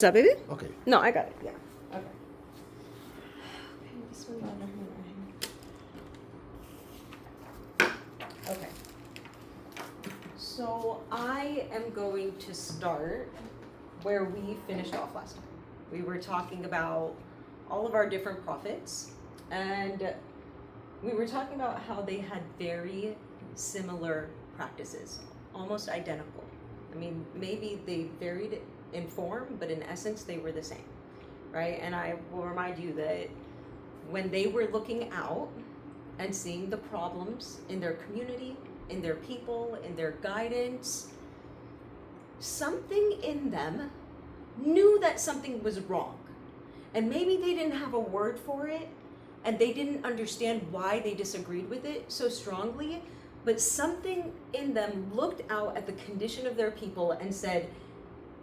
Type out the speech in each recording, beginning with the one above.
What's up, baby? Okay. No, I got it. Yeah. Okay. Okay. So I am going to start where we finished off last time. We were talking about all of our different prophets, and we were talking about how they had very similar practices, almost identical. I mean, maybe they varied in form, but in essence, they were the same, right? And I will remind you that when they were looking out and seeing the problems in their community, in their people, in their guidance, something in them knew that something was wrong. And maybe they didn't have a word for it, and they didn't understand why they disagreed with it so strongly, but something in them looked out at the condition of their people and said,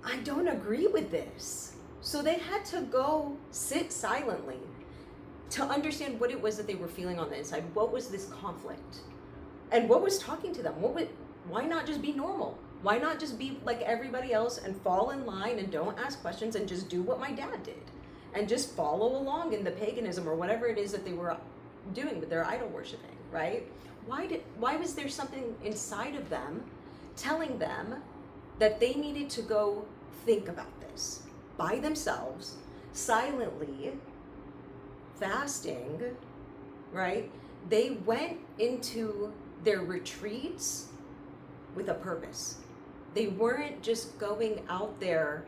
I don't agree with this. So they had to go sit silently to understand what it was that they were feeling on the inside. What was this conflict? And what was talking to them? Why not just be normal? Why not just be like everybody else and fall in line and don't ask questions and just do what my dad did? And just follow along in the paganism or whatever it is that they were doing with their idol worshiping, right? Why was there something inside of them telling them that they needed to go think about this by themselves, silently, fasting, right? They went into their retreats with a purpose. They weren't just going out there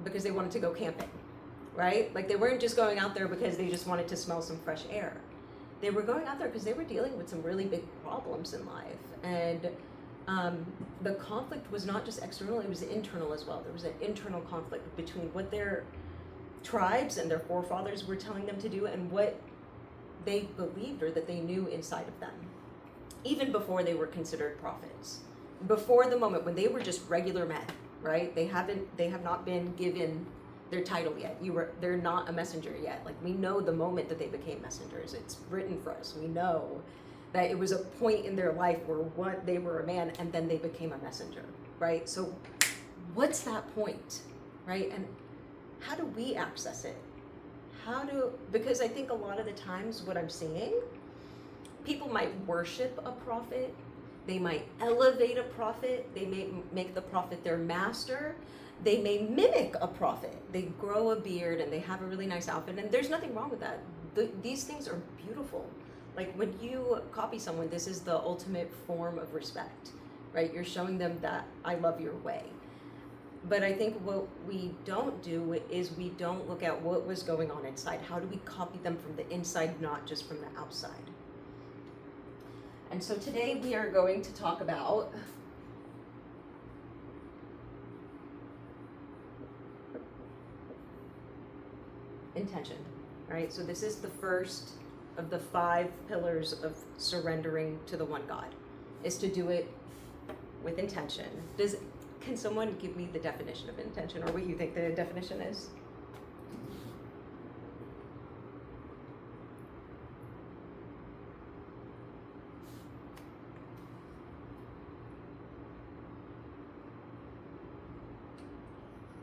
because they wanted to go camping, right? Like they weren't just going out there because they just wanted to smell some fresh air. They were going out there because they were dealing with some really big problems in life. And the conflict was not just external, it was internal as well. There was an internal conflict between what their tribes and their forefathers were telling them to do and what they believed or that they knew inside of them, even before they were considered prophets. Before the moment when they were just regular men, right? They have not been given their title yet. They're not a messenger yet. Like we know the moment that they became messengers. It's written for us. We know that it was a point in their life where they were a man and then they became a messenger, right? So what's that point, right? And how do we access it? Because I think a lot of the times what I'm seeing, people might worship a prophet, they might elevate a prophet, they may make the prophet their master, they may mimic a prophet. They grow a beard and they have a really nice outfit, and there's nothing wrong with that. These things are beautiful. Like when you copy someone, this is the ultimate form of respect, right? You're showing them that I love your way. But I think what we don't do is we don't look at what was going on inside. How do we copy them from the inside, not just from the outside? And so today we are going to talk about intention, right? So this is the first of the 5 pillars of surrendering to the one God, is to do it with intention. Can someone give me the definition of intention, or what you think the definition is?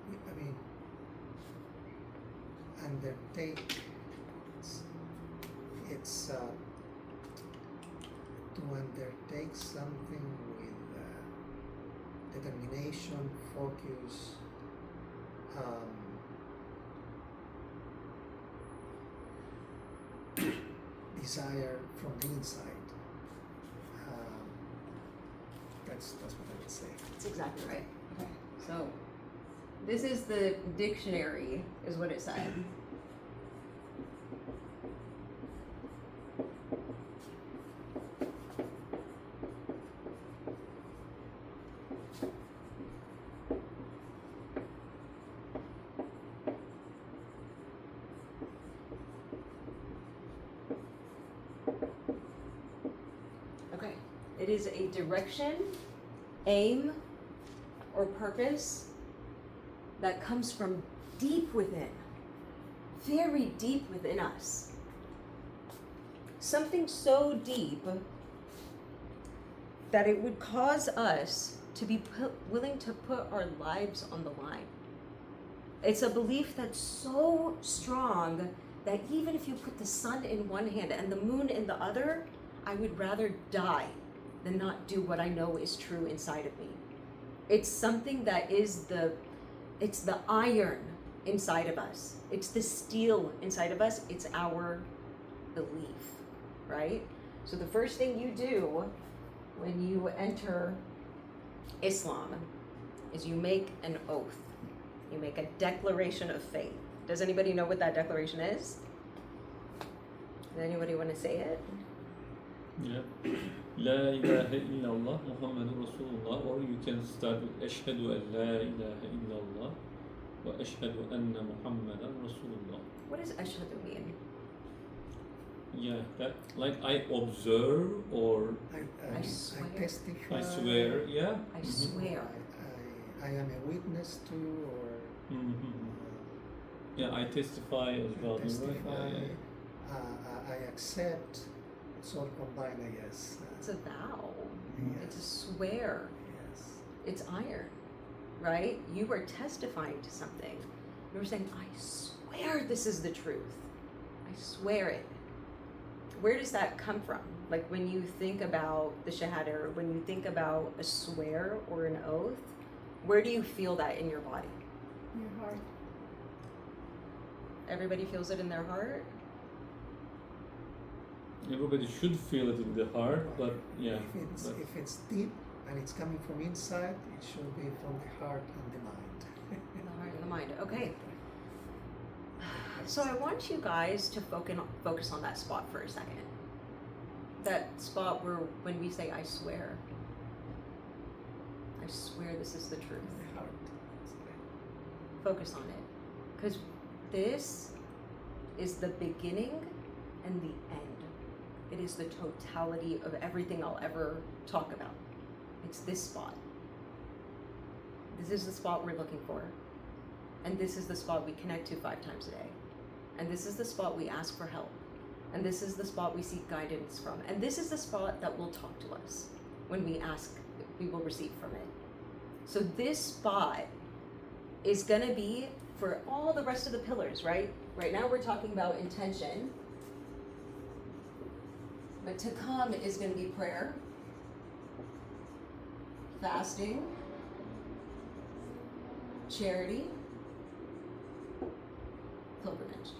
I mean, undertake, it's to undertake something with determination, focus, desire from the inside. That's what I would say. That's exactly right. Okay. So this is the dictionary, is what it said. Okay. It is a direction, aim, or purpose that comes from deep within, very deep within us. Something so deep that it would cause us to be willing to put our lives on the line. It's a belief that's so strong that even if you put the sun in one hand and the moon in the other, I would rather die than not do what I know is true inside of me. It's something that is it's the iron inside of us. It's the steel inside of us. It's our belief, right? So the first thing you do when you enter Islam is you make an oath. You make a declaration of faith. Does anybody know what that declaration is? Does anybody want to say it? Yeah. La ilaha illallah Muhammadur Rasulullah, or you can start with Ashhadu an la ilaha illallah wa ashhadu anna Muhammadan Rasulullah. What does ashhadu mean? Yeah, that like I observe or I swear. I testify. I swear, yeah. I swear. I am a witness to, or Yeah, I testify as well. I testify. Right? Yeah. I accept. It's all combined, I guess. It's a vow. Yes. It's a swear. Yes. It's iron, right? You are testifying to something. You're saying, I swear this is the truth. I swear it. Where does that come from? Like when you think about the Shahada, or when you think about a swear or an oath, where do you feel that in your body? Your heart. Everybody feels it in their heart? Everybody should feel it in the heart, but yeah. If it's deep and it's coming from inside, it should be from the heart and the mind. The heart and the mind. Okay. So I want you guys to focus on that spot for a second. That spot where when we say, I swear this is the truth. The heart. Focus on it. Because this is the beginning and the end. It is the totality of everything I'll ever talk about. It's this spot. This is the spot we're looking for. And this is the spot we connect to 5 times a day. And this is the spot we ask for help. And this is the spot we seek guidance from. And this is the spot that will talk to us. When we ask, we will receive from it. So this spot is going to be for all the rest of the pillars, right? Right now we're talking about intention. But to come is going to be prayer, fasting, charity, pilgrimage.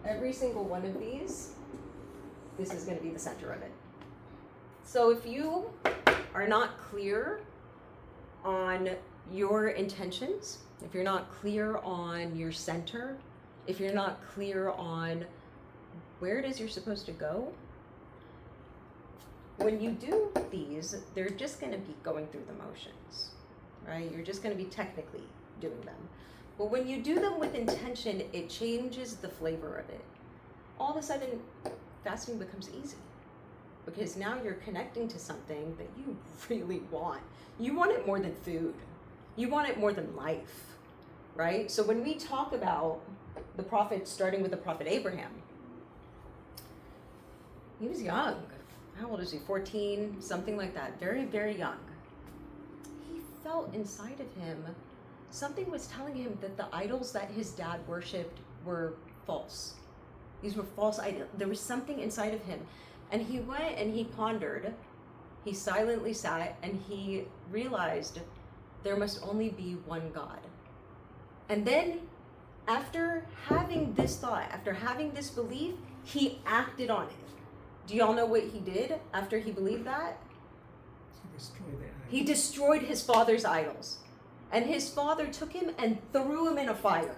Every single one of these, this is going to be the center of it. So if you are not clear on your intentions, if you're not clear on your center, if you're not clear on where it is you're supposed to go, when you do these, they're just going to be going through the motions, right? You're just going to be technically doing them. But when you do them with intention, it changes the flavor of it. All of a sudden, fasting becomes easy because now you're connecting to something that you really want. You want it more than food. You want it more than life, right? So when we talk about the prophet, starting with the prophet Abraham, he was young. How old is he? 14, something like that. Very, very young. He felt inside of him, something was telling him that the idols that his dad worshipped were false. These were false idols. There was something inside of him. And he went and he pondered. He silently sat and he realized there must only be one God. And then after having this thought, after having this belief, he acted on it. Do y'all know what he did after he believed that? He destroyed his father's idols. And his father took him and threw him in a fire.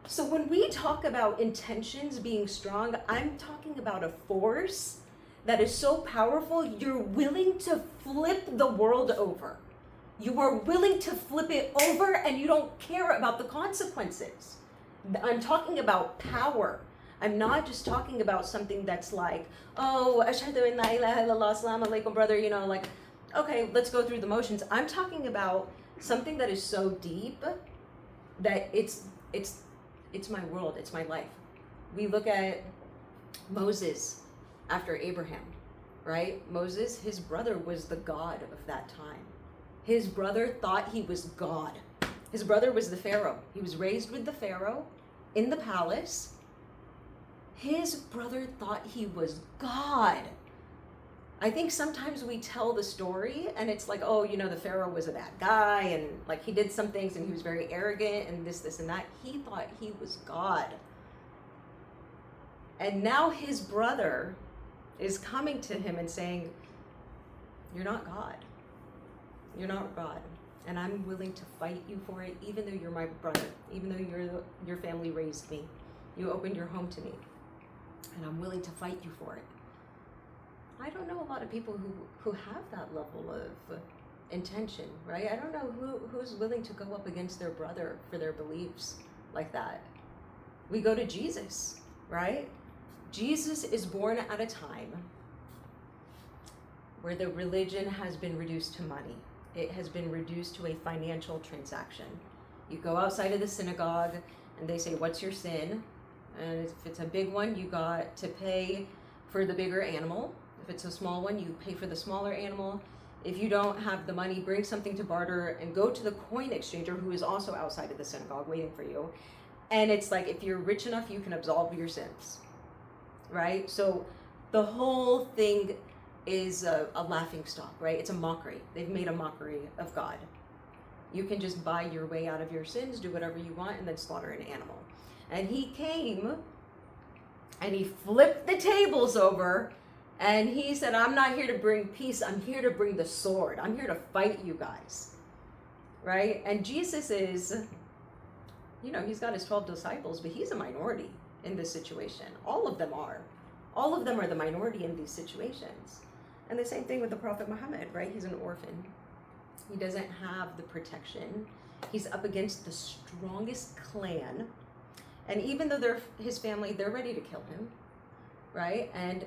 So when we talk about intentions being strong, I'm talking about a force that is so powerful, you're willing to flip the world over. You are willing to flip it over and you don't care about the consequences. I'm talking about power. I'm not just talking about something that's like, oh, ashhadu an la ilaha illallah, assalamu alaikum, brother, you know, like, okay, let's go through the motions. I'm talking about something that is so deep that it's my world, it's my life. We look at Moses after Abraham, right? Moses, his brother was the God of that time. His brother thought he was God. His brother was the Pharaoh. He was raised with the Pharaoh in the palace. His brother thought he was God. I think sometimes we tell the story and it's like, oh, the Pharaoh was a bad guy and like he did some things and he was very arrogant and this and that. He thought he was God. And now his brother is coming to him and saying, you're not God. You're not God. And I'm willing to fight you for it, even though you're my brother, even though your family raised me. You opened your home to me. And I'm willing to fight you for it. I don't know a lot of people who have that level of intention, right? I don't know who's willing to go up against their brother for their beliefs like that. We go to Jesus, right? Jesus is born at a time where the religion has been reduced to money. It has been reduced to a financial transaction. You go outside of the synagogue and they say, what's your sin? And if it's a big one, you got to pay for the bigger animal. If it's a small one, you pay for the smaller animal. If you don't have the money, bring something to barter and go to the coin exchanger who is also outside of the synagogue waiting for you. And it's like, if you're rich enough, you can absolve your sins, right? So the whole thing is a laughing stock, right? It's a mockery. They've made a mockery of God. You can just buy your way out of your sins, do whatever you want, and then slaughter an animal. And he came and he flipped the tables over and he said, I'm not here to bring peace. I'm here to bring the sword. I'm here to fight you guys, right? And Jesus is, he's got his 12 disciples, but he's a minority in this situation. All of them are. All of them are the minority in these situations. And the same thing with the Prophet Muhammad, right? He's an orphan. He doesn't have the protection. He's up against the strongest clan. And even though they're his family, they're ready to kill him, right? And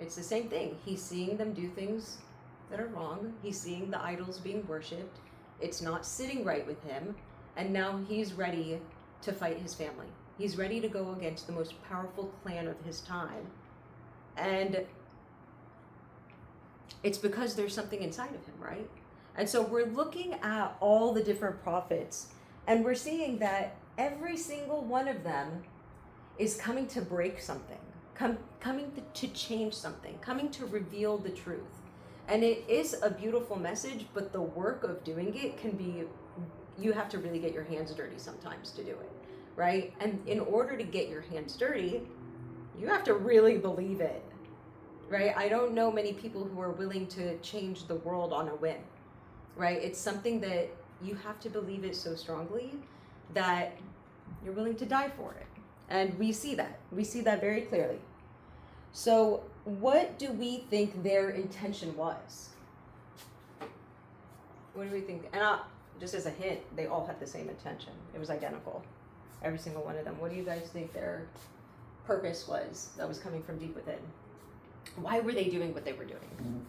it's the same thing. He's seeing them do things that are wrong. He's seeing the idols being worshipped. It's not sitting right with him. And now he's ready to fight his family. He's ready to go against the most powerful clan of his time. And it's because there's something inside of him, right? And so we're looking at all the different prophets and we're seeing that every single one of them is coming to break something, coming to change something, coming to reveal the truth. And it is a beautiful message, but the work of doing it can be, you have to really get your hands dirty sometimes to do it, right? And in order to get your hands dirty, you have to really believe it, right? I don't know many people who are willing to change the world on a whim, right? It's something that you have to believe it so strongly that you're willing to die for it. And we see that. We see that very clearly. So what do we think their intention was? What do we think? And just as a hint, they all had the same intention. It was identical. Every single one of them. What do you guys think their purpose was that was coming from deep within? Why were they doing what they were doing?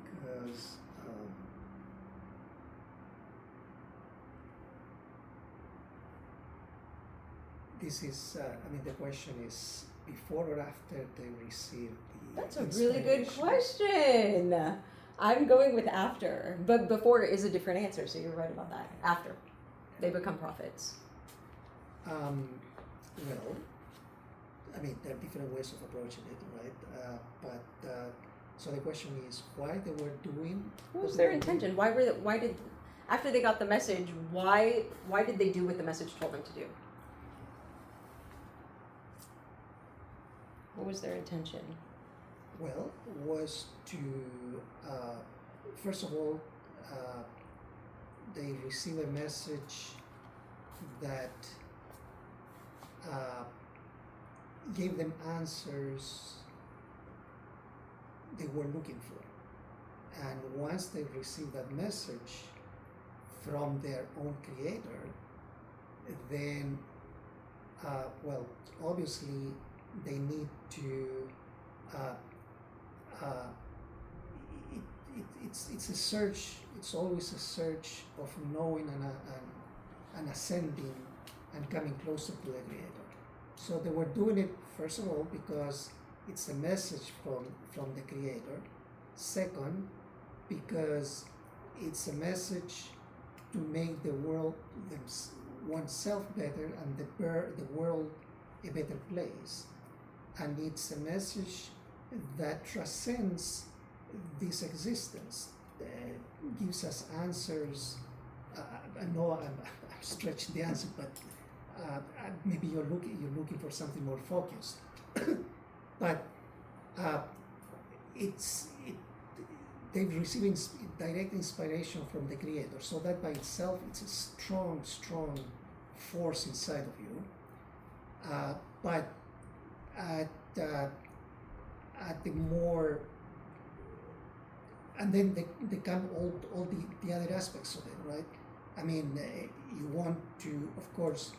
Because this is, the question is before or after they receive the That's a really good inspiration? question. I'm going with after, but before is a different answer, so you're right about that. After they become prophets. Well, there are different ways of approaching it, right? So the question is why they were doing. What was their intention? Why did after they got the message? Why did they do what the message told them to do? What was their intention? Well, was to first of all, they receive a message that gave them answers they were looking for. And once they receive that message from their own creator, then, obviously they need to, it's a search, it's always a search of knowing and ascending and coming closer to the creator. So they were doing it, first of all, because it's a message from the Creator. Second, because it's a message to make the world, oneself better, and the world a better place. And it's a message that transcends this existence, gives us answers. I know I'm stretching the answer, but maybe you're looking for something more focused. But they've received direct inspiration from the Creator, so that by itself it's a strong force inside of you. But at the more, and then they come all the other aspects of it, right? I mean, you want to, of course,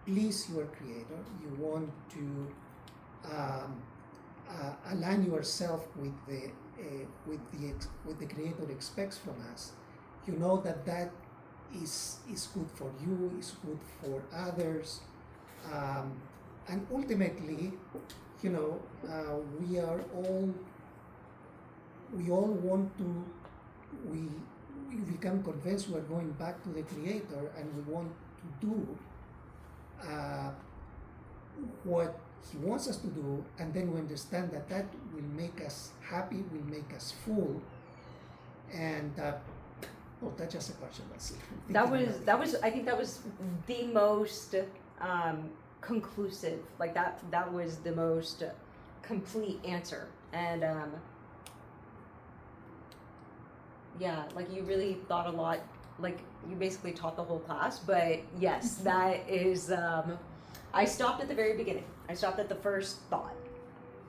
please your Creator. You want to align yourself with the Creator expects from us. You know that is good for you, is good for others, and ultimately, you know, we all want to. We become convinced we're going back to the Creator, and we want to do what He wants us to do, and then we understand that will make us happy, will make us full, and that's just a question. That's it. That was I think that was the most conclusive. Like that was the most complete answer, and yeah, like you really thought a lot. Like you basically taught the whole class, but yes, that is. I stopped at the very beginning. I stopped at the first thought.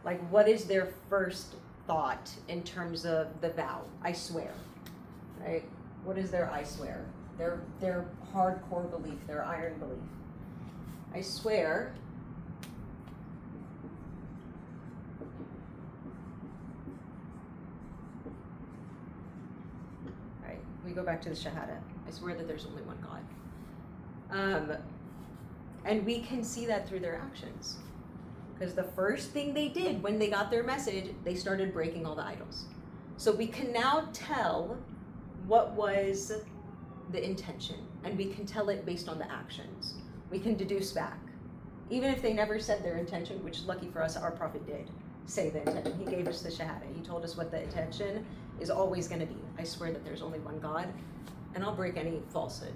Like, what is their first thought in terms of the vow? I swear, right? What is their I swear? Their hardcore belief, their iron belief. I swear. Right. We go back to the Shahada. I swear that there's only one God. And we can see that through their actions. Because the first thing they did when they got their message, they started breaking all the idols. So we can now tell what was the intention, and we can tell it based on the actions. We can deduce back. Even if they never said their intention, which lucky for us, our Prophet did say the intention. He gave us the Shahada. He told us what the intention is always going to be. I swear that there's only one God, and I'll break any falsehood.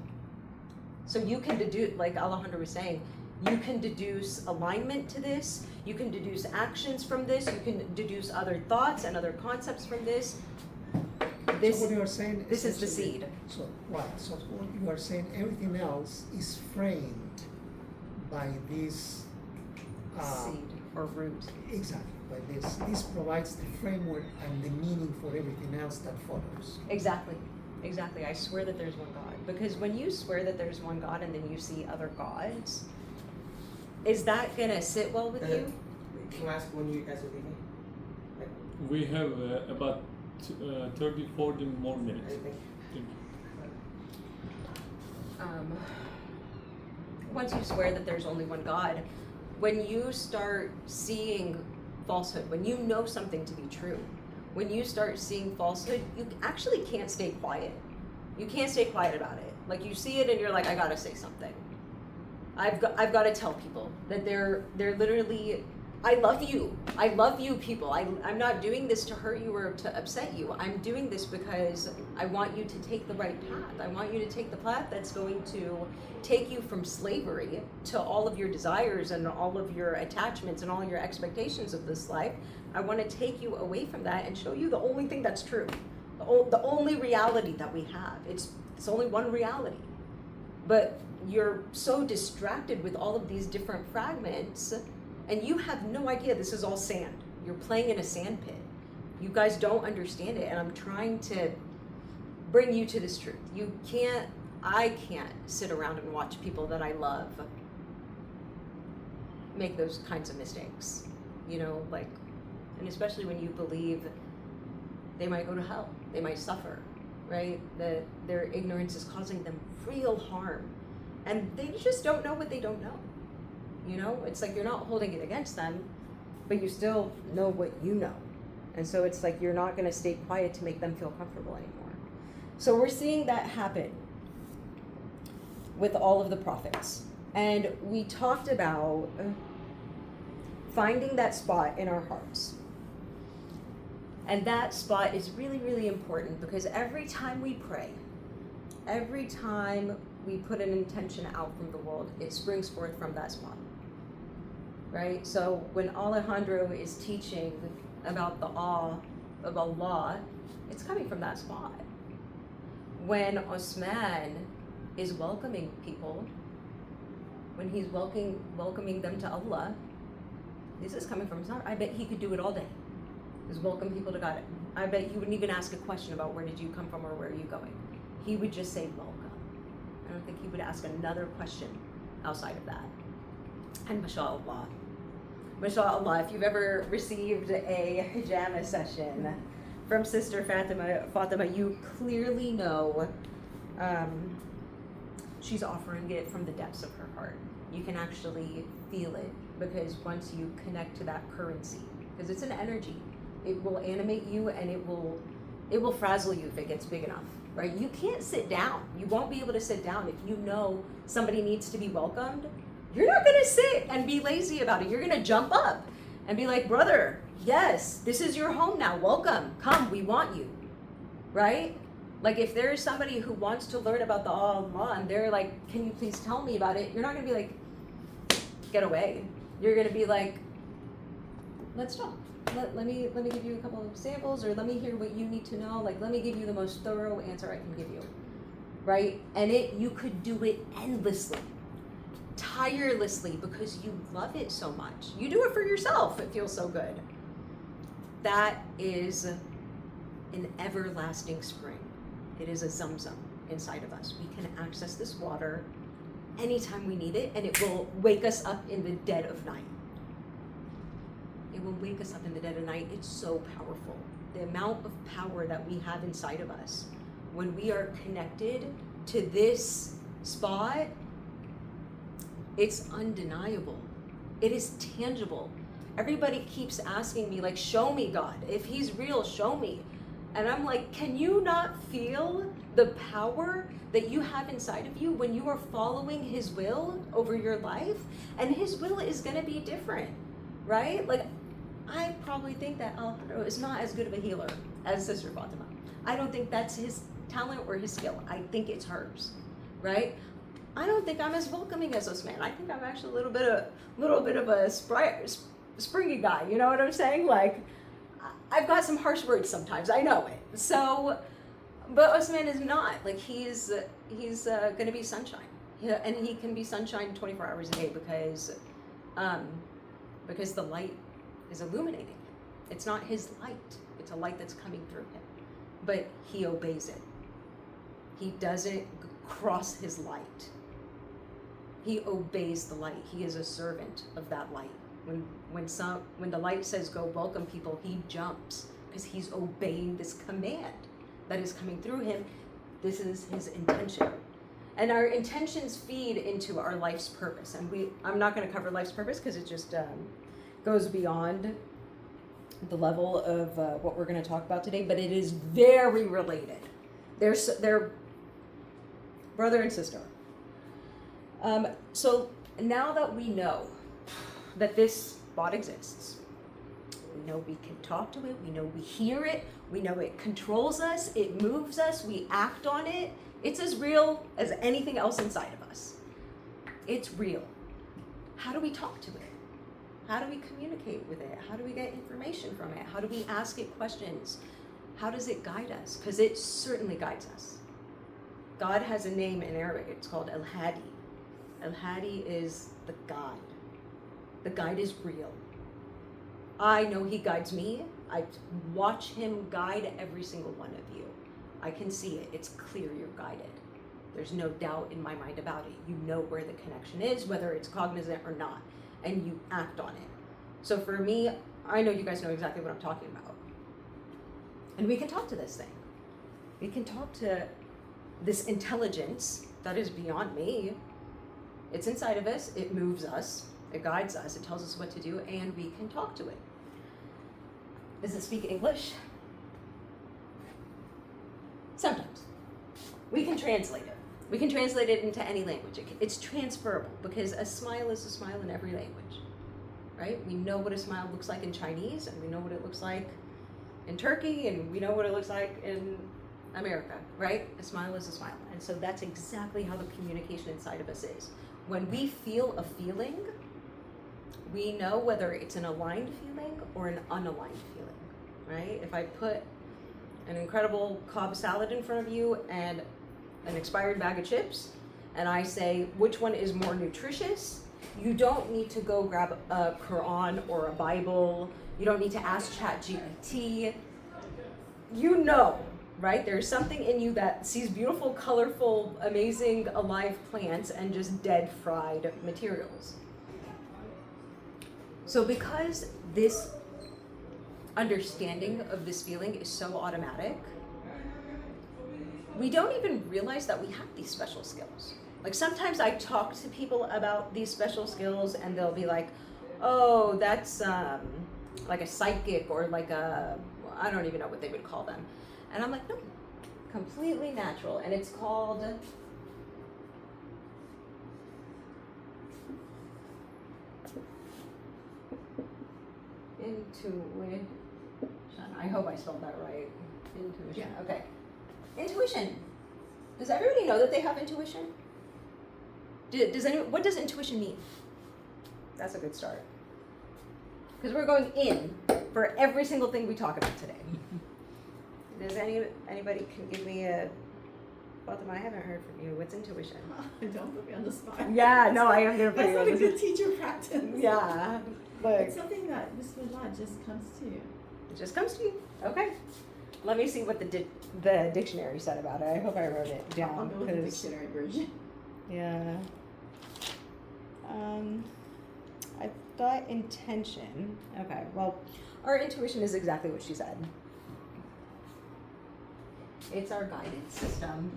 So you can deduce, like Alejandro was saying, you can deduce alignment to this, you can deduce actions from this, you can deduce other thoughts and other concepts from this. So what you are saying, this is the seed. So right. So what you are saying, everything else is framed by this seed or root. Exactly. By this. This provides the framework and the meaning for everything else that follows. Exactly. I swear that there's one God. Because when you swear that there's one God and then you see other gods, is that gonna sit well with you? Can I ask when you guys are leaving? Like, We have about 30, 40 more minutes. anything? Thank you. Once you swear that there's only one God, when you start seeing falsehood, when you know something to be true, when you start seeing falsehood, you actually can't stay quiet. You can't stay quiet about it. Like you see it and you're like, I gotta say something. I've got to tell people that they're literally, I love you people. I'm not doing this to hurt you or to upset you. I'm doing this because I want you to take the right path. I want you to take the path that's going to take you from slavery to all of your desires and all of your attachments and all your expectations of this life. I want to take you away from that and show you the only thing that's true. The only reality that we have. It's only one reality. But you're so distracted with all of these different fragments, and you have no idea this is all sand. You're playing in a sand pit. You guys don't understand it, and I'm trying to bring you to this truth. I can't sit around and watch people that I love make those kinds of mistakes. You know, like, and especially when you believe they might go to hell, they might suffer, right? Their ignorance is causing them real harm. And they just don't know what they don't know. You know, it's like you're not holding it against them, but you still know what you know. And so it's like you're not going to stay quiet to make them feel comfortable anymore. So we're seeing that happen with all of the prophets. And we talked about finding that spot in our hearts. And that spot is really, really important because every time we pray, every time we put an intention out from the world, it springs forth from that spot. Right? So when Alejandro is teaching about the awe of Allah, it's coming from that spot. When Osman is welcoming people, when he's welcoming them to Allah, this is coming from his heart. I bet he could do it all day. Just welcome people to God. I bet he wouldn't even ask a question about where did you come from or where are you going. He would just say welcome. I don't think he would ask another question outside of that. And mashallah. Mashallah, if you've ever received a hijama session from Sister Fatima, you clearly know she's offering it from the depths of her heart. You can actually feel it because once you connect to that currency, because it's an energy, it will animate you and it will frazzle you if it gets big enough, right? You can't sit down. You won't be able to sit down if you know somebody needs to be welcomed. You're not gonna sit and be lazy about it. You're gonna jump up and be like, brother, yes, this is your home now. Welcome, come, we want you, right? Like if there's somebody who wants to learn about the Allah and they're like, can you please tell me about it? You're not gonna be like, get away. You're gonna be like, let's talk. Let me give you a couple of samples, or let me hear what you need to know. Like, let me give you the most thorough answer I can give you, right? And you could do it endlessly, tirelessly, because you love it so much. You do it for yourself. It feels so good. That is an everlasting spring. It is a Zamzam inside of us. We can access this water anytime we need it, and it will wake us up in the dead of night. It will wake us up in the dead of night. It's so powerful. The amount of power that we have inside of us when we are connected to this spot, it's undeniable. It is tangible. Everybody keeps asking me, like, show me God. If he's real, show me. And I'm like, can you not feel the power that you have inside of you when you are following his will over your life? And his will is going to be different, right? Like, I probably think that Alejandro is not as good of a healer as Sister Fatima. I don't think that's his talent or his skill. I think it's hers, right? I don't think I'm as welcoming as Osman. I think I'm actually a little bit of a springy guy. You know what I'm saying? Like, I've got some harsh words sometimes. I know it. So, but Osman is not. Like, he's going to be sunshine. Yeah, and he can be sunshine 24 hours a day because the light is illuminating him. It's not his light. It's a light that's coming through him. But he obeys it. He doesn't cross his light. He obeys the light. He is a servant of that light. When the light says go welcome people, he jumps because he's obeying this command that is coming through him. This is his intention. And our intentions feed into our life's purpose. And I'm not going to cover life's purpose because it just goes beyond the level of what we're going to talk about today, but it is very related. They're brother and sister. So now that we know that this spot exists, we know we can talk to it, we know we hear it, we know it controls us, it moves us, we act on it. It's as real as anything else inside of us. It's real. How do we talk to it? How do we communicate with it? How do we get information from it? How do we ask it questions? How does it guide us? Because it certainly guides us. God has a name in Arabic. It's called Al-Hadi. Al-Hadi is the guide. The guide is real. I know he guides me. I watch him guide every single one of you. I can see it. It's clear you're guided. There's no doubt in my mind about it. You know where the connection is, whether it's cognizant or not, and you act on it. So for me, I know you guys know exactly what I'm talking about. And we can talk to this thing. We can talk to this intelligence that is beyond me. It's inside of us. It moves us. It guides us. It tells us what to do, and we can talk to it. Does it speak English? Sometimes. We can translate it. We can translate it into any language. It's transferable because a smile is a smile in every language, right? We know what a smile looks like in Chinese, and we know what it looks like in Turkey, and we know what it looks like in America, right? A smile is a smile. And so that's exactly how the communication inside of us is. When we feel a feeling, we know whether it's an aligned feeling or an unaligned feeling, right? If I put an incredible Cobb salad in front of you and an expired bag of chips, and I say, which one is more nutritious? You don't need to go grab a Quran or a Bible. You don't need to ask ChatGPT. You know, right? There's something in you that sees beautiful, colorful, amazing, alive plants and just dead, fried materials. So because this understanding of this feeling is so automatic, we don't even realize that we have these special skills. Like sometimes I talk to people about these special skills and they'll be like, oh, that's like a psychic or like a, I don't even know what they would call them. And I'm like, no, completely natural. And it's called intuition. I hope I spelled that right. Intuition. Yeah. Okay. Intuition. Does everybody know that they have intuition? Does anyone? What does intuition mean? That's a good start. Because we're going in for every single thing we talk about today. Does anybody can give me a? Both of them, I haven't heard from you. What's intuition? Don't put me on the spot. Yeah, no, I am gonna put That's you not on a the good teacher practice. Yeah, but It's something that Bismillah just comes to you. it just comes to you. Okay. Let me see what the dictionary said about it. I hope I wrote it I'll down. go with the 'Cause- dictionary version. Yeah. I thought intention. Okay, well, our intuition is exactly what she said. It's our guidance system.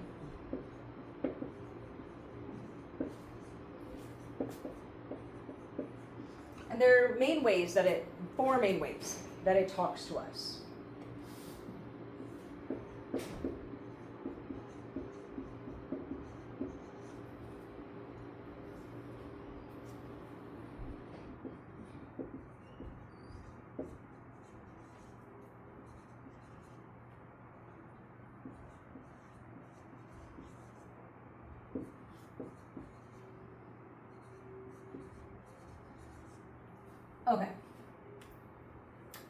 And there are four main ways that it talks to us. Okay.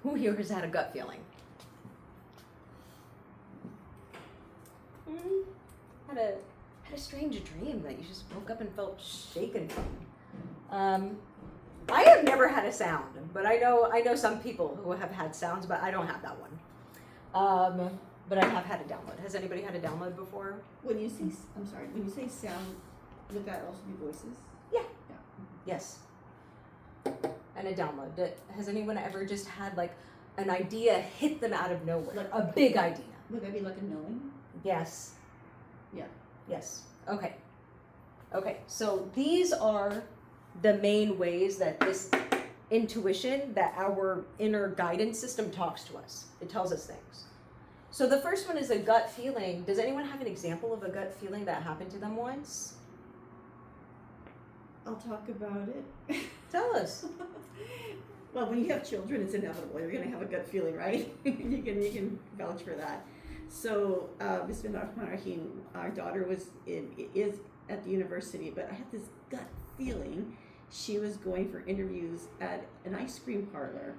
Who here has had a gut feeling? Had a strange dream that you just woke up and felt shaken from. I have never had a sound, but I know some people who have had sounds, but I don't have that one. But I have had a download. Has anybody had a download before? When you say, when you say sound, would that also be voices? Yes. And a download. Has anyone ever just had like an idea hit them out of nowhere? Like a big idea. Would that be like a knowing? Yes. Yeah. Yes. Okay. Okay. So these are the main ways that this intuition, that our inner guidance system talks to us. It tells us things. So the first one is a gut feeling. Does anyone have an example of a gut feeling that happened to them once? I'll talk about it. Tell us. Well, when you have children, it's inevitable. You're going to have a gut feeling, right? you can vouch for that. So, Bismillahirrahmanirrahim, our daughter is at the university, but I had this gut feeling she was going for interviews at an ice cream parlor.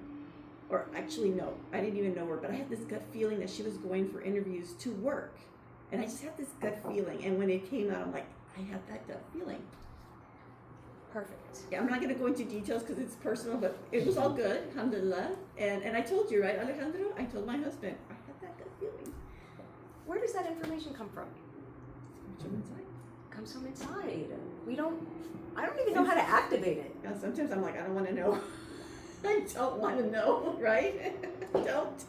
Or actually, no, I didn't even know her, but I had this gut feeling that she was going for interviews to work. And I just had this gut feeling. And when it came out, I'm like, I had that gut feeling. Perfect. Yeah, I'm not going to go into details because it's personal, but it was all good, alhamdulillah. And I told you, right, Alejandro? I told my husband, I had that gut feeling. Where does that information come from? From inside. Comes from inside. I don't even know how to activate it. Yeah, sometimes I'm like, I don't want to know. I don't want to know, right? Don't.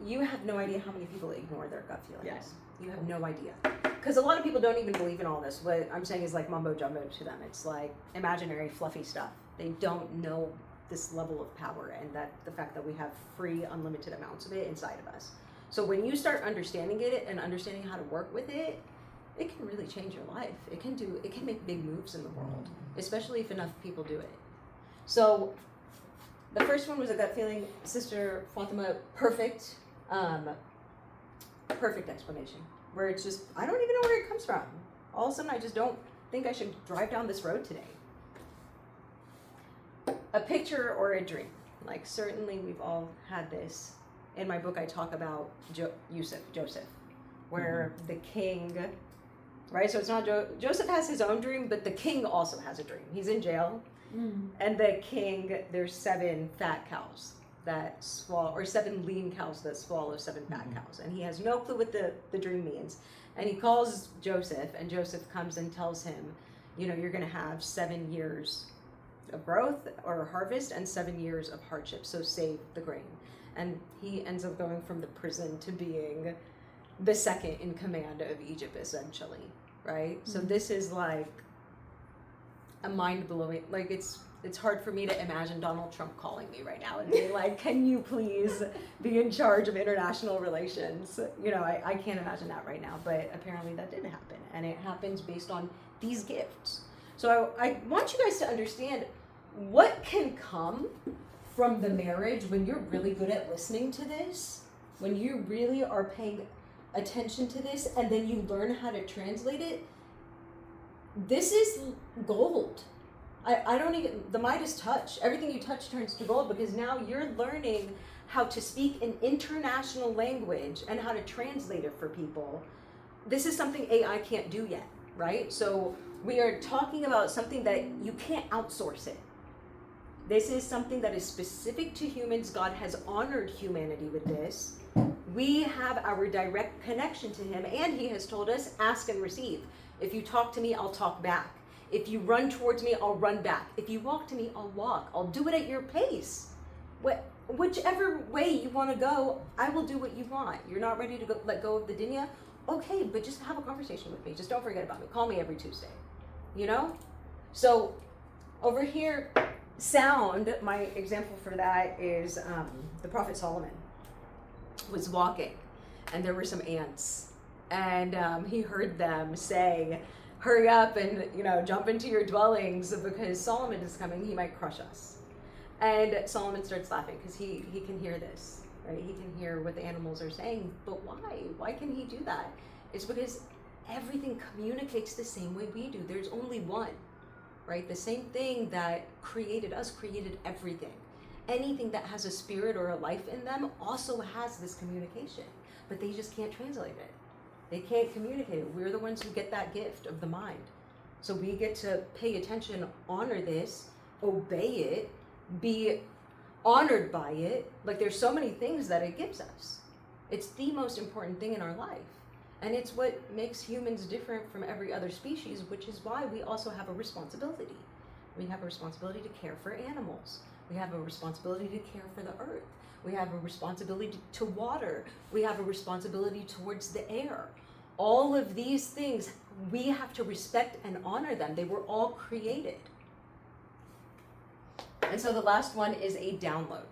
You have no idea how many people ignore their gut feelings. Yes. You have no idea. Because a lot of people don't even believe in all this. What I'm saying is like mumbo jumbo to them. It's like imaginary, fluffy stuff. They don't know this level of power, and that the fact that we have free, unlimited amounts of it inside of us. So when you start understanding it and understanding how to work with it, it can really change your life. It can make big moves in the world, especially if enough people do it. So the first one was a gut feeling. Sister Fatima, perfect explanation. Where it's just, I don't even know where it comes from. All of a sudden, I just don't think I should drive down this road today. A picture or a dream. Like, certainly we've all had this. In my book, I talk about Joseph, where the king, right? So it's not Joseph has his own dream, but the king also has a dream. He's in jail, and the king, there's 7 fat cows that swallow, or 7 lean cows that swallow 7 fat cows, and he has no clue what the dream means. And he calls Joseph, and Joseph comes and tells him, you're going to have 7 years of growth or harvest and 7 years of hardship, so save the grain. And he ends up going from the prison to being the second in command of Egypt, essentially, right? So this is like a mind-blowing, like it's hard for me to imagine Donald Trump calling me right now and being like, can you please be in charge of international relations? I can't imagine that right now, but apparently that did happen, and it happens based on these gifts. So I want you guys to understand what can come from the marriage when you're really good at listening to this, when you really are paying attention to this, and then you learn how to translate it. This is gold. I don't even, the Midas touch, everything you touch turns to gold, because now you're learning how to speak an international language and how to translate it for people. This is something AI can't do yet, right? So we are talking about something that you can't outsource it. This is something that is specific to humans. God has honored humanity with this. We have our direct connection to him, and he has told us, ask and receive. If you talk to me, I'll talk back. If you run towards me, I'll run back. If you walk to me, I'll walk. I'll do it at your pace. Whichever way you want to go, I will do what you want. You're not ready to let go of the dunya? Okay, but just have a conversation with me. Just don't forget about me. Call me every Tuesday. So over here, sound, my example for that is the Prophet Solomon was walking, and there were some ants, and he heard them say, hurry up and jump into your dwellings, because Solomon is coming, he might crush us. And Solomon starts laughing because he can hear this, right? He can hear what the animals are saying. But why can he do that? It's because everything communicates the same way we do. There's only one, right? The same thing that created us created everything. Anything that has a spirit or a life in them also has this communication, but they just can't translate it. They can't communicate it. We're the ones who get that gift of the mind. So we get to pay attention, honor this, obey it, be honored by it. Like, there's so many things that it gives us. It's the most important thing in our life. And it's what makes humans different from every other species, which is why we also have a responsibility. We have a responsibility to care for animals. We have a responsibility to care for the earth. We have a responsibility to water. We have a responsibility towards the air. All of these things, we have to respect and honor them. They were all created. And so the last one is a download.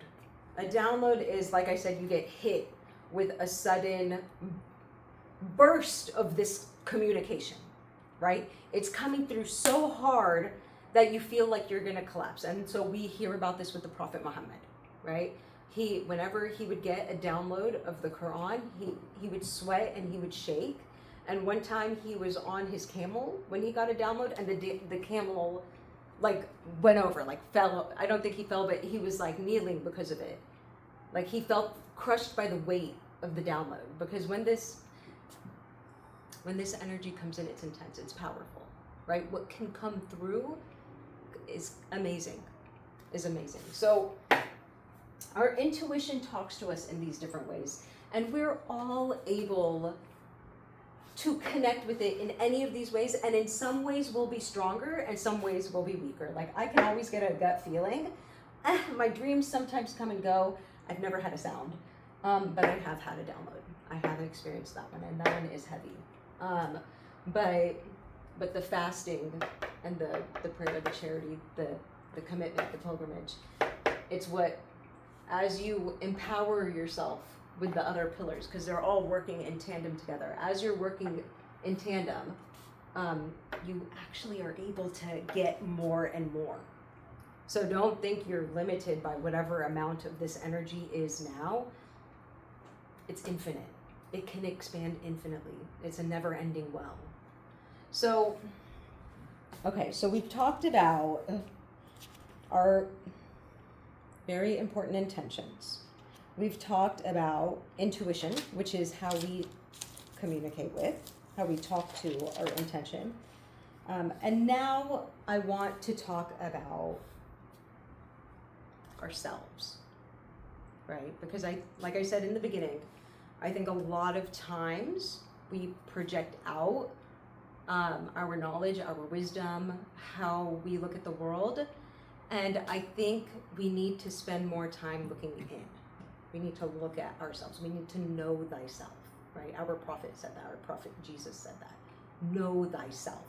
A download is, like I said, you get hit with a sudden burst of this communication, right? It's coming through so hard that you feel like you're gonna collapse. And so we hear about this with the Prophet Muhammad, right? Whenever he would get a download of the Quran, he would sweat and he would shake. And one time he was on his camel when he got a download, and the camel went over, fell. I don't think he fell, but he was kneeling because of it. He felt crushed by the weight of the download, because when this energy comes in, it's intense, it's powerful, right? What can come through is amazing. So our intuition talks to us in these different ways, and we're all able to connect with it in any of these ways, and in some ways we'll be stronger and some ways we'll be weaker. I can always get a gut feeling. My dreams sometimes come and go. I've never had a sound, but I have had a download. I have experienced that one, and that one is heavy. But the fasting and the prayer, the charity, the the commitment, the pilgrimage. It's what, as you empower yourself with the other pillars, because they're all working in tandem together. As you're working in tandem, you actually are able to get more and more. So don't think you're limited by whatever amount of this energy is now. It's infinite. It can expand infinitely. It's a never-ending well. So, okay, so we've talked about our very important intentions. We've talked about intuition, which is how we communicate with, how we talk to our intention. And now I want to talk about ourselves, right? Because like I said in the beginning, I think a lot of times we project out our knowledge, our wisdom, how we look at the world. And I think we need to spend more time looking in. We need to look at ourselves. We need to know thyself, right? Our prophet said that. Our prophet Jesus said that. Know thyself.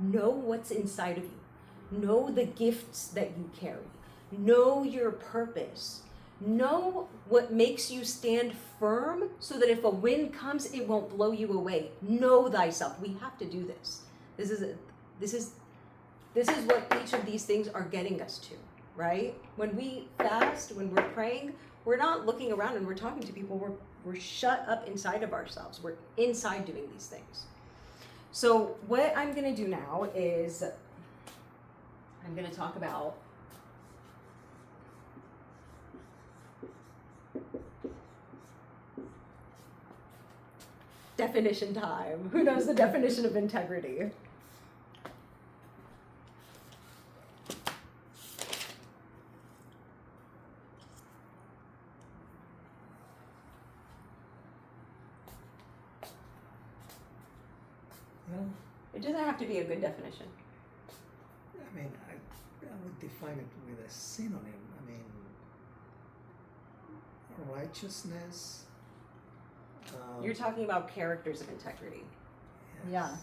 Know what's inside of you. Know the gifts that you carry. Know your purpose. Know what makes you stand firm so that if a wind comes, it won't blow you away. Know thyself. We have to do this. This is what each of these things are getting us to, right? When we fast, when we're praying, we're not looking around and we're talking to people. We're shut up inside of ourselves. We're inside doing these things. So what I'm going to do now is I'm going to talk about definition time. Who knows the definition of integrity? Well, It doesn't have to be a good definition. I mean, I would define it with a synonym. I mean, righteousness. You're talking about characters of integrity. Yes. Yeah.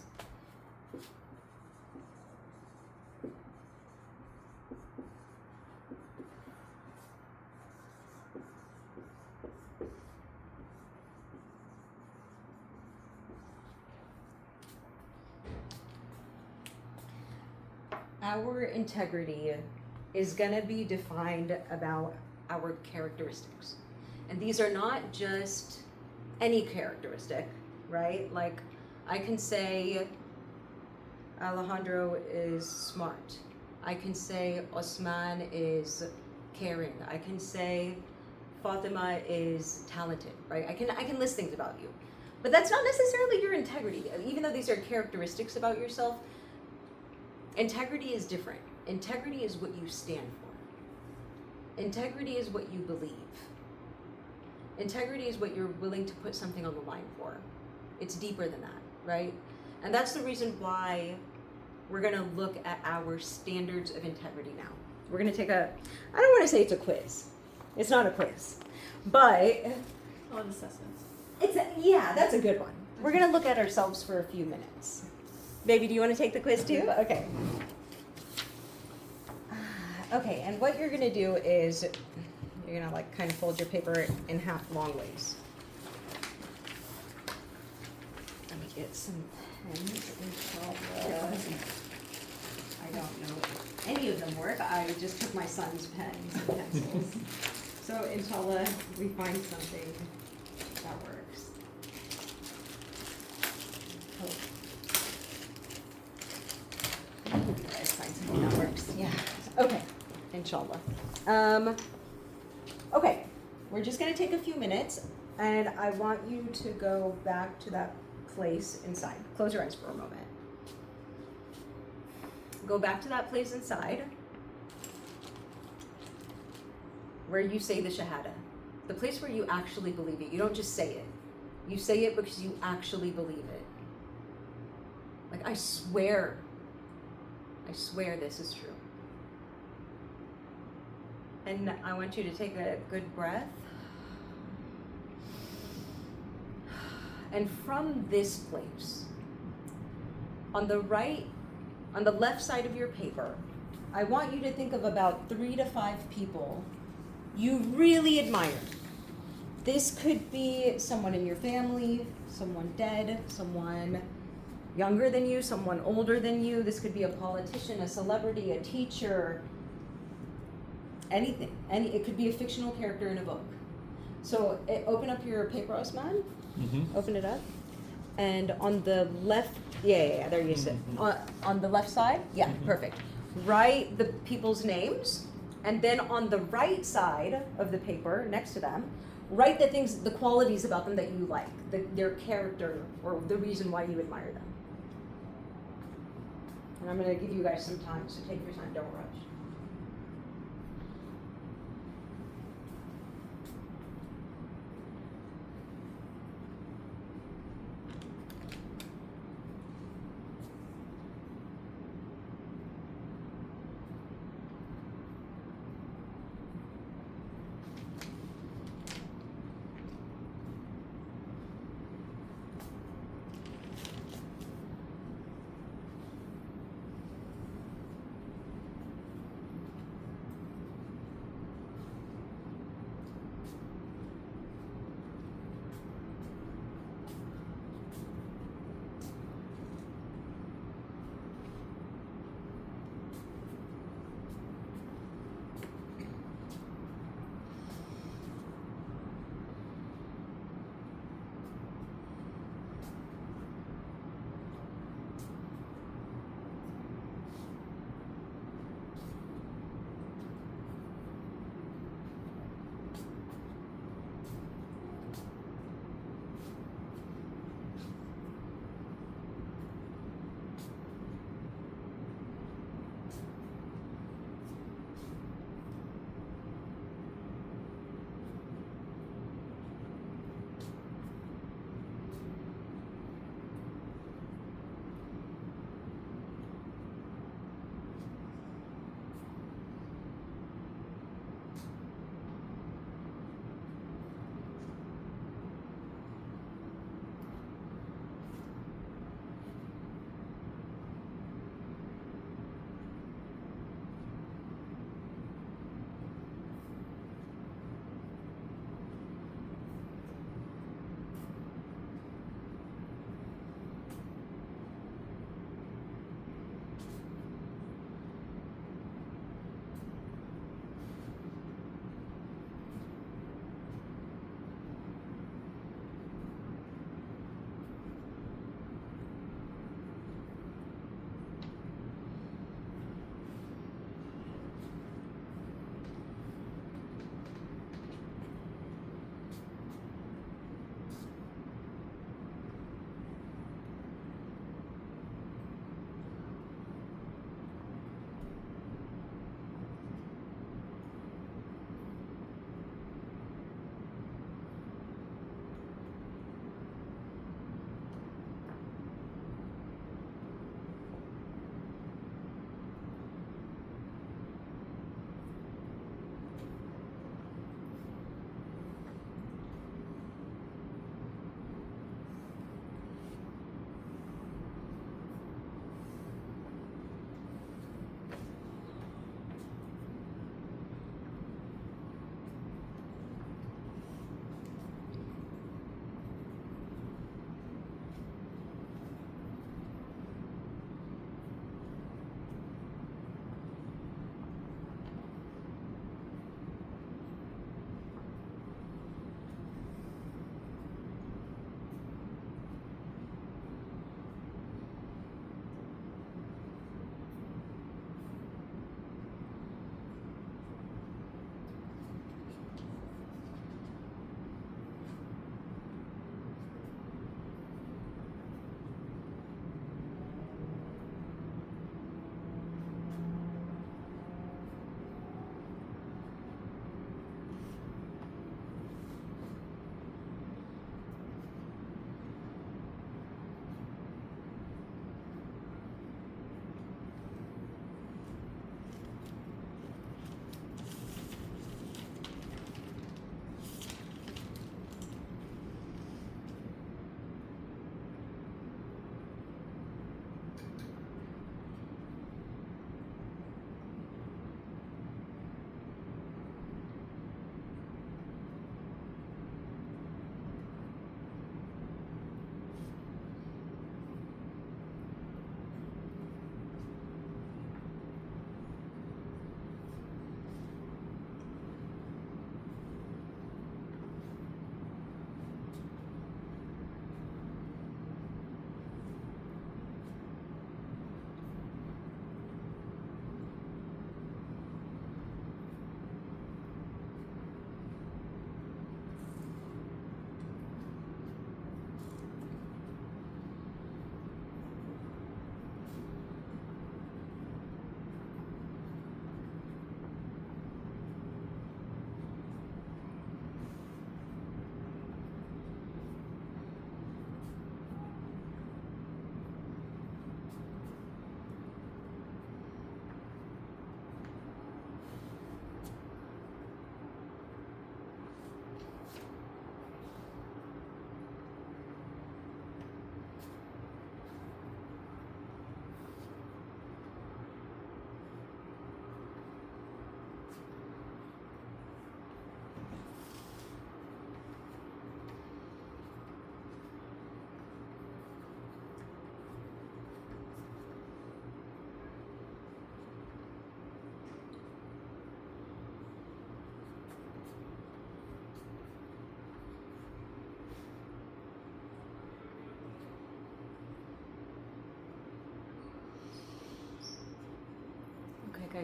Our integrity is going to be defined about our characteristics. And these are not just any characteristic, right? Like, I can say Alejandro is smart. I can say Osman is caring. I can say Fatima is talented, right? I can list things about you. But that's not necessarily your integrity. Even though these are characteristics about yourself, integrity is different. Integrity is what you stand for. Integrity is what you believe. Integrity is what you're willing to put something on the line for. It's deeper than that, right? And that's the reason why we're going to look at our standards of integrity now. We're going to take I don't want to say it's a quiz. It's not a quiz. But Oh, an assessment. yeah, that's a good one. We're going to look at ourselves for a few minutes. Baby, do you want to take the quiz too? Okay. Okay, and what you're going to do is you're going to like kind of fold your paper in half long ways. Let me get some pens and I don't know if any of them work. I just took my son's pens and pencils. So inshallah, we find something that works. You guys find something that works. Yeah. Okay. Inshallah. Okay. We're just gonna take a few minutes, and I want you to go back to that place inside. Close your eyes for a moment. Go back to that place inside where you say the Shahada. The place where you actually believe it. You don't just say it. You say it because you actually believe it. Like, I swear this is true. And I want you to take a good breath. And from this place, on the left side of your paper, I want you to think of about 3 to 5 people you really admire. This could be someone in your family, someone dead, someone younger than you, someone older than you. This could be a politician, a celebrity, a teacher, anything. It could be a fictional character in a book. So open up your paper, Osman. Mm-hmm. Open it up. And on the left, yeah, there you sit. On the left side, yeah, perfect. Write the people's names, and then on the right side of the paper, next to them, write the qualities about them that you like, their character, or the reason why you admire them. And I'm gonna give you guys some time, so take your time, don't rush.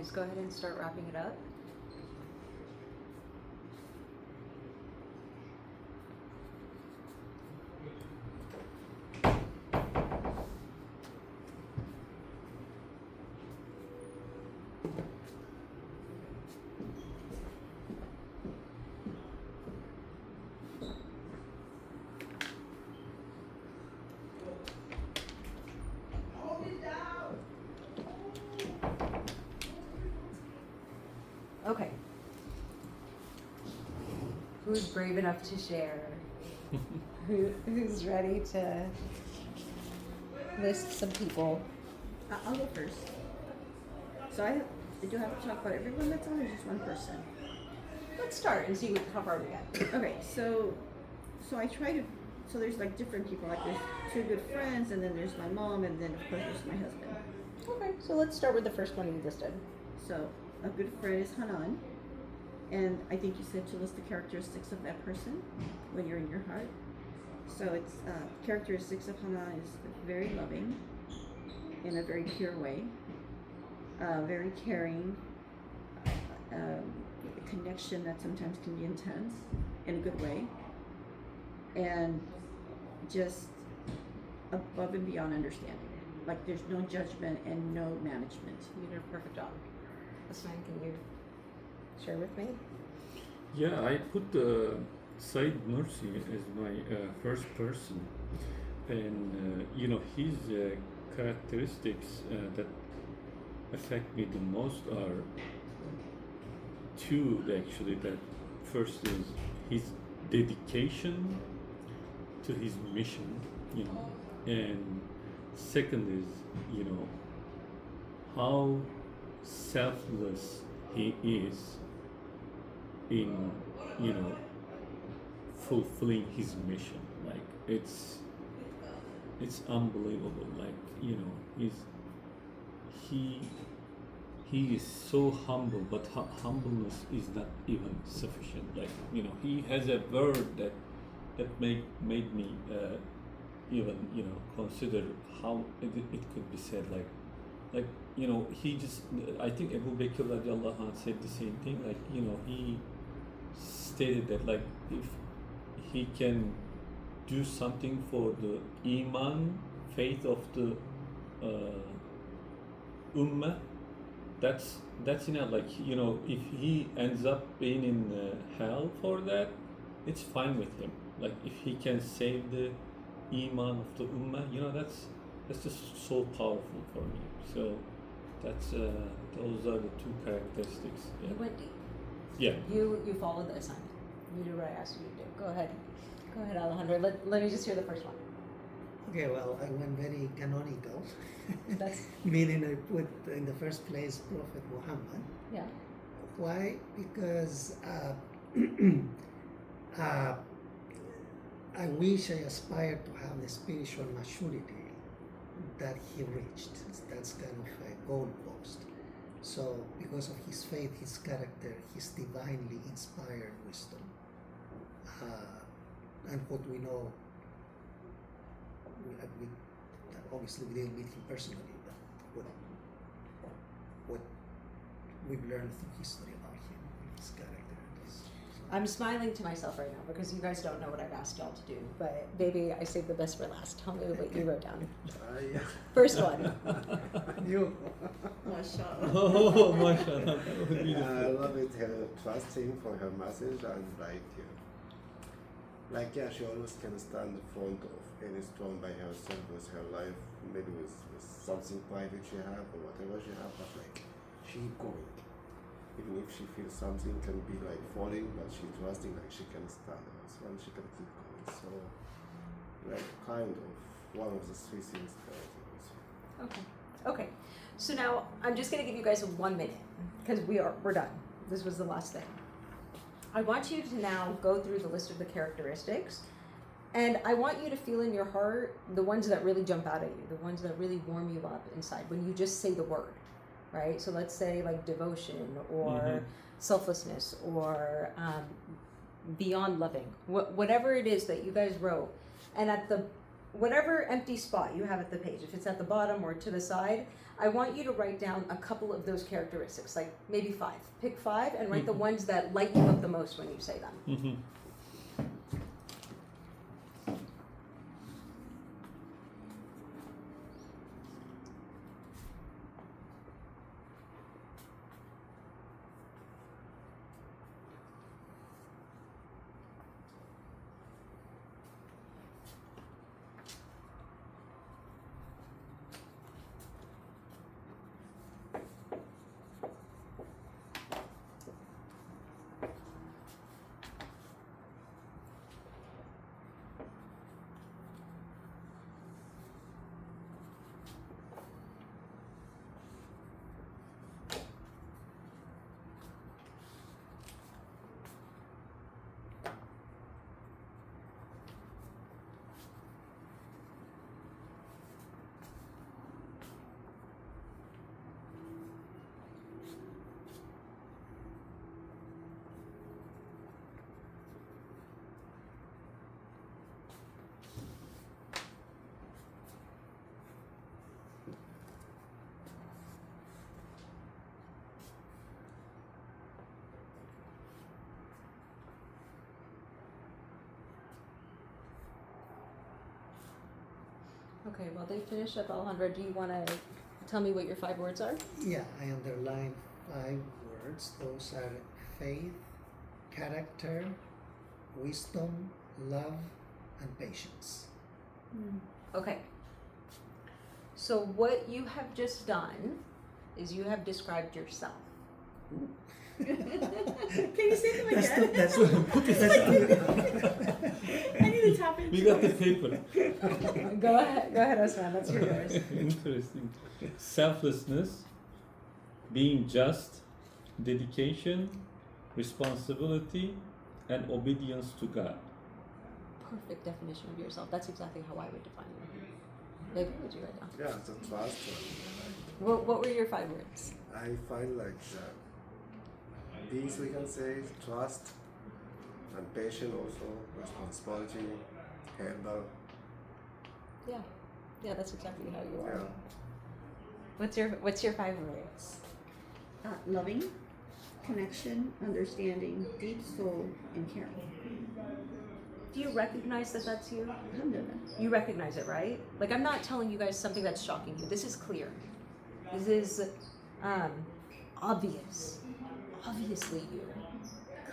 guys go ahead and start wrapping it up. Okay. Who's brave enough to share? Who's ready to list some people? I'll go first. So I do have to talk about everyone that's on, or just one person? Let's start and see how far we get. Okay, so I try to. So there's like different people. Like there's two good friends, and then there's my mom, and then of course there's my husband. Okay, so let's start with the first one you listed. So a good friend is Hanan, and I think you said to list the characteristics of that person when you're in your heart. So it's characteristics of Hanan is very loving, in a very pure way, very caring, a connection that sometimes can be intense in a good way, and just above and beyond understanding. Like there's no judgment and no management. You did a perfect job. Hassan, can you share with me? Yeah, I put Said Nursi as my first person, and his characteristics that affect me the most are two actually. That first is his dedication to his mission, and second is how selfless he is in fulfilling his mission. Like it's unbelievable. Like he is so humble, but humbleness is not even sufficient. Like he has a word that made me even consider how it could be said. Like he just, I think Abu Bakr radiallahu anh said the same thing. Like he stated that like if he can do something for the iman, faith of the ummah, that's enough. Like if he ends up being in hell for that, it's fine with him. Like if he can save the iman of the ummah, that's just so powerful for me. So that's those are the two characteristics. Yeah. You went deep. Yeah. You followed the assignment. You did what I asked you to do. Go ahead, Alejandro. Let me just hear the first one. Okay, well, I went very canonical. That's Meaning I put in the first place Prophet Muhammad. yeah. Why? Because I wish I aspired to have the spiritual maturity that he reached. That's kind of a goalpost. So, because of his faith, his character, his divinely inspired wisdom, and what we know, obviously we didn't meet him personally, but what we've learned through history about him, his character. I'm smiling to myself right now because you guys don't know what I've asked y'all to do. But baby, I saved the best for last. Tell me what you wrote down. Yeah. First one. You. Mashallah. Oh, mashallah. That was I beautiful. love it. Her trusting for her message and she always can stand in front of any storm by herself with her life, maybe with something private she have or whatever she have, but she going. Even if she feels something can be falling, but she trusting she can stand and she can keep going. So kind of one of the three things that Okay. So now I'm just gonna give you guys 1 minute because we're done. This was the last thing. I want you to now go through the list of the characteristics, and I want you to feel in your heart the ones that really jump out at you, the ones that really warm you up inside when you just say the word, right? So let's say like devotion or selflessness or beyond loving, whatever it is that you guys wrote. And whatever empty spot you have at the page, if it's at the bottom or to the side, I want you to write down a couple of those characteristics, like maybe 5. Pick 5 and write the ones that light you up the most when you say them. Mm-hmm. Okay, well, they finished up Alejandra. Do you want to tell me what your 5 words are? Yeah, I underline 5 words. Those are faith, character, wisdom, love, and patience. Okay. So what you have just done is you have described yourself. Can you say them That's again? that's I need to tap into We got the it. paper. Go ahead, Osman. That's yours. Interesting. Selflessness, being just, dedication, responsibility, and obedience to God. Perfect definition of yourself. That's exactly how I would define you. Babe, what would you write down? Yeah, it's a trust one. What were your 5 words? I find like peace, we can say, trust, and patience also, responsibility, handle. Yeah. Yeah, that's exactly how you are. Yeah. What's your 5 words? Loving, connection, understanding, deep soul, and caring. Do you recognize that that's you? Alhamdulillah. You recognize it, right? Like, I'm not telling you guys something that's shocking you. This is clear. This is obvious. Obviously you.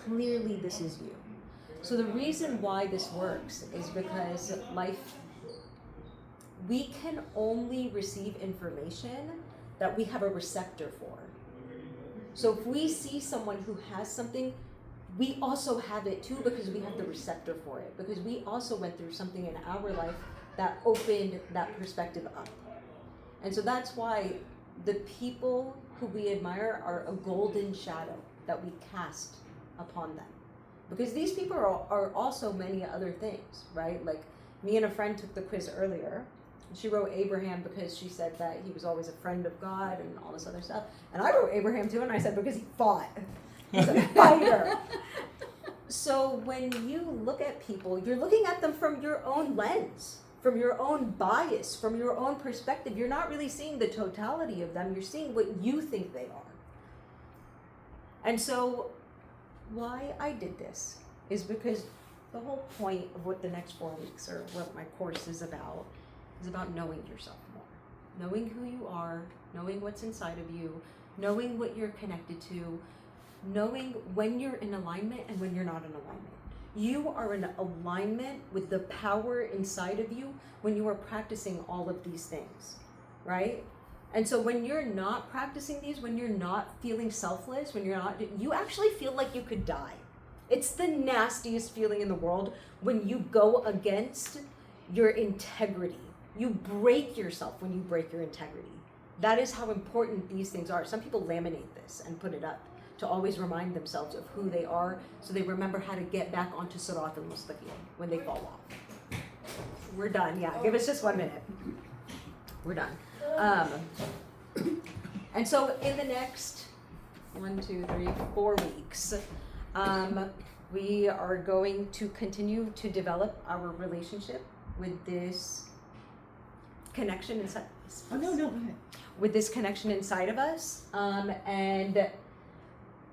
Clearly this is you. So the reason why this works is because we can only receive information that we have a receptor for. So if we see someone who has something, we also have it too because we have the receptor for it. Because we also went through something in our life that opened that perspective up. And so that's why the people who we admire are a golden shadow that we cast upon them. Because these people are also many other things, right? Like, me and a friend took the quiz earlier. She wrote Abraham because she said that he was always a friend of God and all this other stuff. And I wrote Abraham too, and I said because he fought. He's a fighter. So when you look at people, you're looking at them from your own lens, from your own bias, from your own perspective. You're not really seeing the totality of them. You're seeing what you think they are. And so why I did this is because the whole point of what the next 4 weeks or what my course is about knowing yourself more. Knowing who you are, knowing what's inside of you, knowing what you're connected to, knowing when you're in alignment and when you're not in alignment. You are in alignment with the power inside of you when you are practicing all of these things, right? And so when you're not practicing these, when you're not feeling selfless, when you're not, you actually feel like you could die. It's the nastiest feeling in the world when you go against your integrity. You break yourself when you break your integrity. That is how important these things are. Some people laminate this and put it up to always remind themselves of who they are so they remember how to get back onto Sirat al-Mustaqim when they fall off. We're done, yeah. Give us just 1 minute. We're done. And so in the next 4 weeks, we are going to continue to develop our relationship with this connection inside. Oh, no, go ahead. With this connection inside of us, and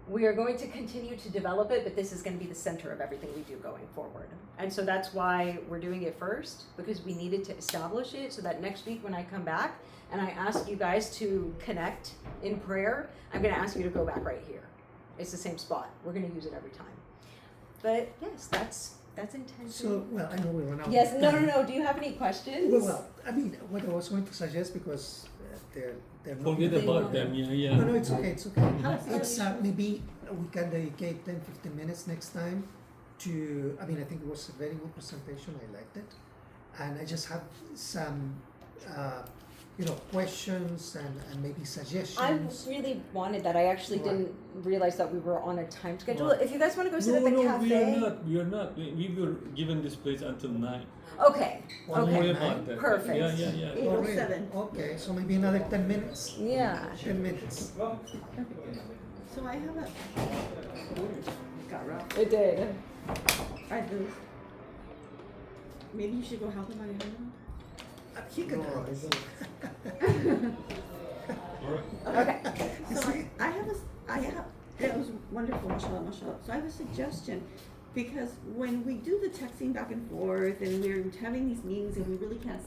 we are going to continue to develop it, but this is going to be the center of everything we do going forward. And so that's why we're doing it first, because we needed to establish it so that next week when I come back and I ask you guys to connect in prayer, I'm going to ask you to go back right here. It's the same spot. We're going to use it every time. But yes, that's intention. So, well, I know we run out. Yes, of no. time. Do you have any questions? Well, I mean, what I was going to suggest, because they're not. Forget They about won't. them. Yeah. No, it's okay. It's okay. How- It's maybe we can dedicate 10-15 minutes next time to. I mean, I think it was a very good presentation. I liked it, and I just have some, questions and maybe I suggestions. really wanted that. I actually Right. didn't realize that we were on a time schedule. Right. If you guys want to go sit at the No, cafe. we are not. We were given this place until 9. Okay. Well, Don't worry Okay. about that. Perfect. Yeah. 8:07. Okay, so maybe another 10 minutes. Yeah. 10 minutes. So I have a. Got rough. It did. Are those? Maybe you should go help him on your honeymoon. He can help us. Okay. So I have, that was wonderful, mashallah, mashallah. So I have a suggestion, because when we do the texting back and forth and we're having these meetings and we really can't